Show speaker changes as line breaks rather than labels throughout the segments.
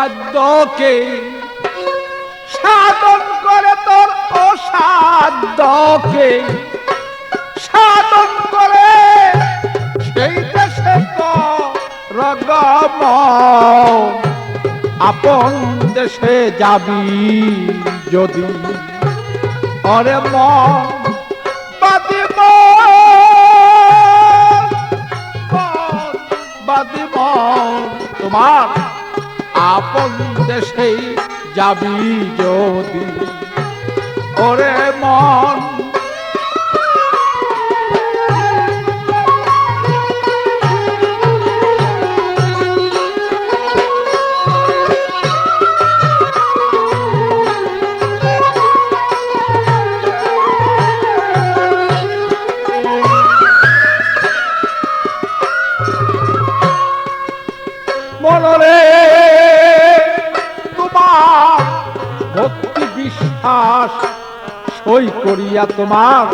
অসাধ্যকে সাধন করে, তোর অসাধ্যকে সাধন করে সেই দেশে রগম আপন দেশে যাবি যদি অরে মন বাদিব বাদিব তোমার আপন দেশে যাবি যদি ওরে মন মনরে তোমার ভক্তি বিশ্বাস সই করিয়া তোমার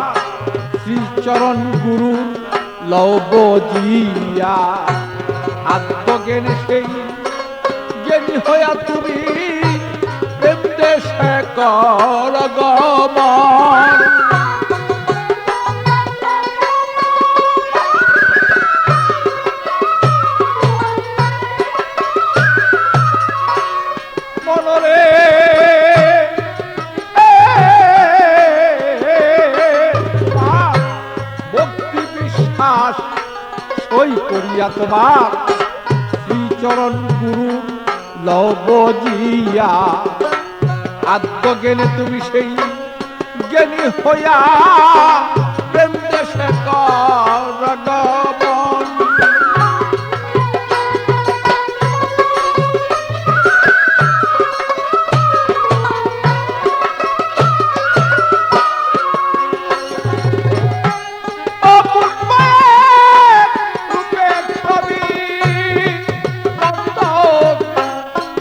শ্রীচরণ গুরু লব জিয়া আত্মজ্ঞানে সেই জ্ঞানী হইয়া তুমি প্রেম দেশে কর গমন সই করিয়া তোমার শ্রীচরণ গুরু লব জিয়া আত্মজ্ঞানে তুমি সেই জ্ঞানী হইয়া প্রেম দেশে কর গমন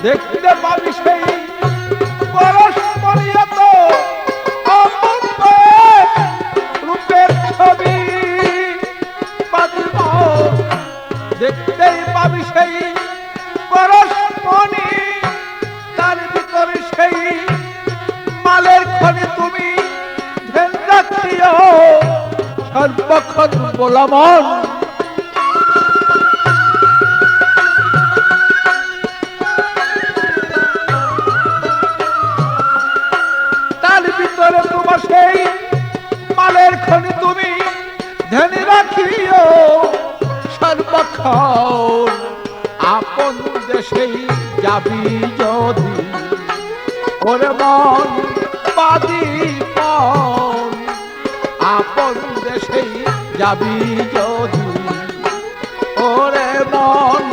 দেখতে পাবি সেই পরস্পরিয়ত রূপের ছবি দেখতেই পাবি সেই পরস্পরি তার ভিতরে সেই মালের খনি তুমি ধ্যান রাখিও সর্বক্ষণ বলমন তোমার সেই মালের খনি তুমি ধ্যান রাখিও সর্বক্ষণ আপন দেশেই যাবি যদি ওরে মন বাদিপন আপন দেশেই যাবি যদি ওরে মন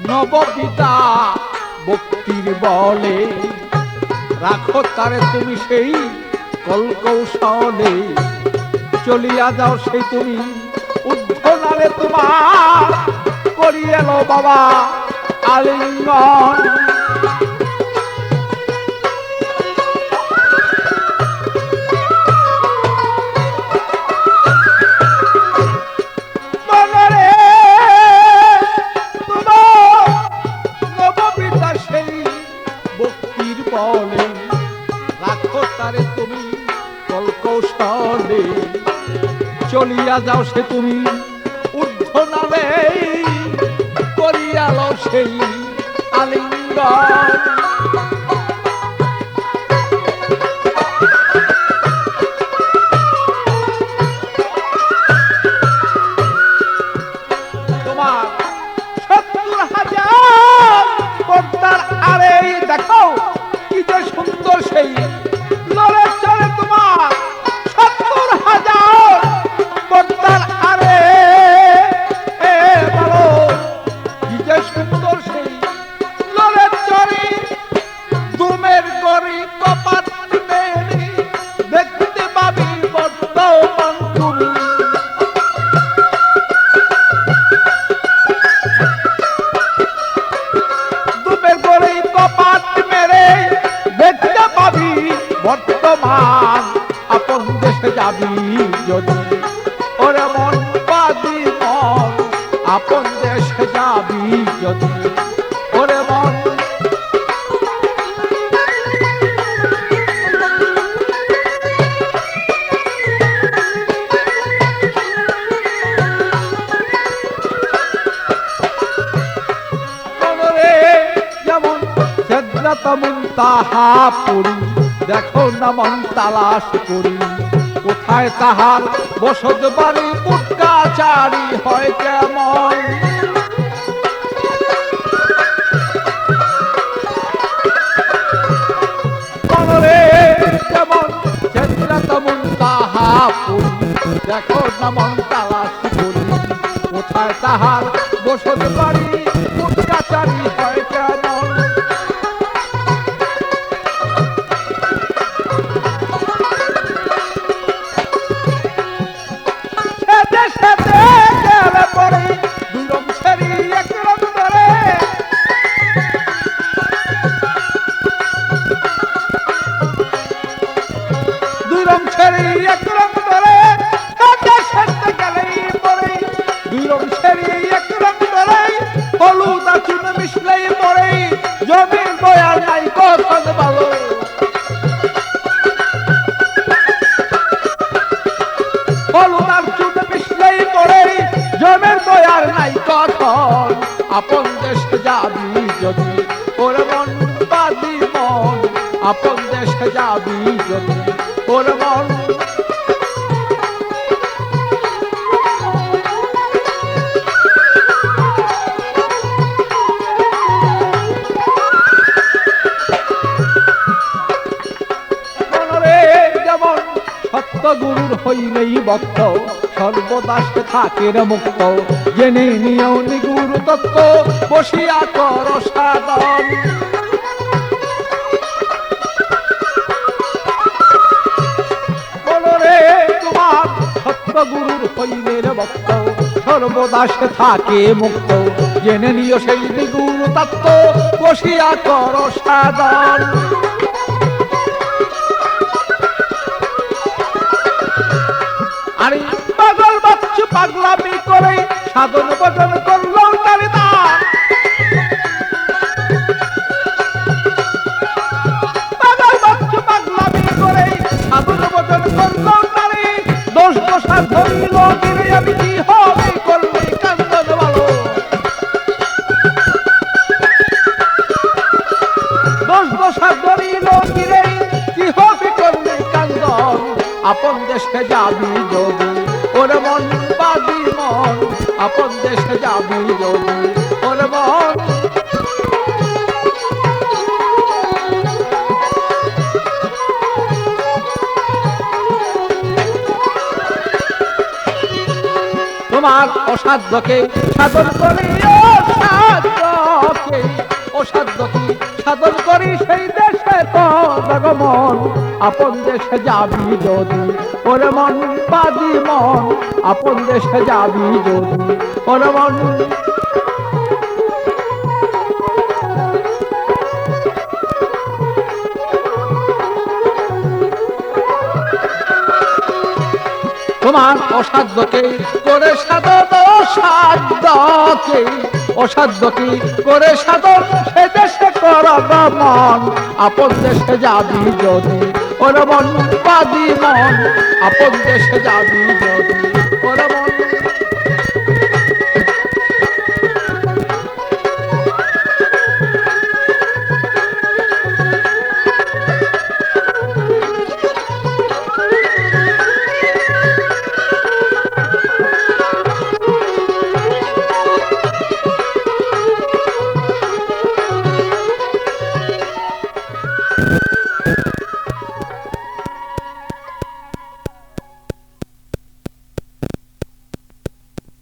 নববিতা ভক্তির বলে রাখো তারে তুমি সেই কলকৌশলে চলিয়া যাও সেই তুমি উদ্ধনারে তোমার করিয়ালো বাবা আলিঙ্গন রাখো তারে তুমি কলকৌশলে চলিয়া যাও সে তুমি ঊর্ধ্বনালে করিয়ালো সেই আলিঙ্গন তোমার ৭০,০০০ পর্দার আরে দেখো কি যে সুন্দর সেই লড়ে চলে তোমার ৭০,০০০ পর্দার আরে বলো কি যে সুন্দর সেই লড়ে চলে যদি ওরে মন বাদি মন আপন দেশে যাবি যদি ওরে মন যেমন সেদ্রাত মুনতাহা পুরী দেখো না মন তালাশ করি কোথায় তাহার বসত বাড়ি পুটকাচারি হয় কেমন মনরে যেমন সেদ্রাত মুনতাহা পুরী দেখো না মন তালাশ করি কোথায় তাহার বসত বাড়ি পুটকাচারি হয় কেমন জমির বয়ার নাই কখন ভালো হলুদার চুন মিশলেই পড়ে জমির বয়ার নাই কখন আপন দেশে যাবি যদি ওর মন বাদি মন আপন দেশে যাবি যদি ওর মন গুরুর হইলেই ভক্ত সর্বদাস থাকে মুক্ত জেনে নিও নিগুরু তত্ত্ব বসিয়া কর সাধন বলরে তোমার সত্য গুরুর হইলে ভক্ত সর্বদাস থাকে মুক্ত জেনে নিও সেই নিগুরু তত্ত্ব বসিয়া কর সাধন আরে পাগল বাচ্চু পাগলামি করে সাধন ভজন করলো নারী পাগল বাচ্চু পাগলামি করে সাধন ভজন করলো নারী দোষ দোষা ধরিল গিরে আমি কি হবে করলে কান্দন ভালো দোষ দোষা ধরিল গিরে কি হবে করলে কান্দন আপন দেশে যাবি যদি ওরে মন বাদি মন আপন দেশে যাবি যদি ওরে মন তোমার অসাধ্যকে সাধন করি অসাধ্যকে সাধন করি সেই দেশে তো ভগবান আপন দেশে যাবি যদি ওরে মন বাদি মন আপন দেশে যাবি যদি ওরে মন তোমার অসাধ্যকে করে সাধন অসাধ্যকে করে সাধন সে দেশে কর মন আপন দেশে যাবি যদি ওরে মন বাদি মন আপন দেশে যাবি যদি ওরে মন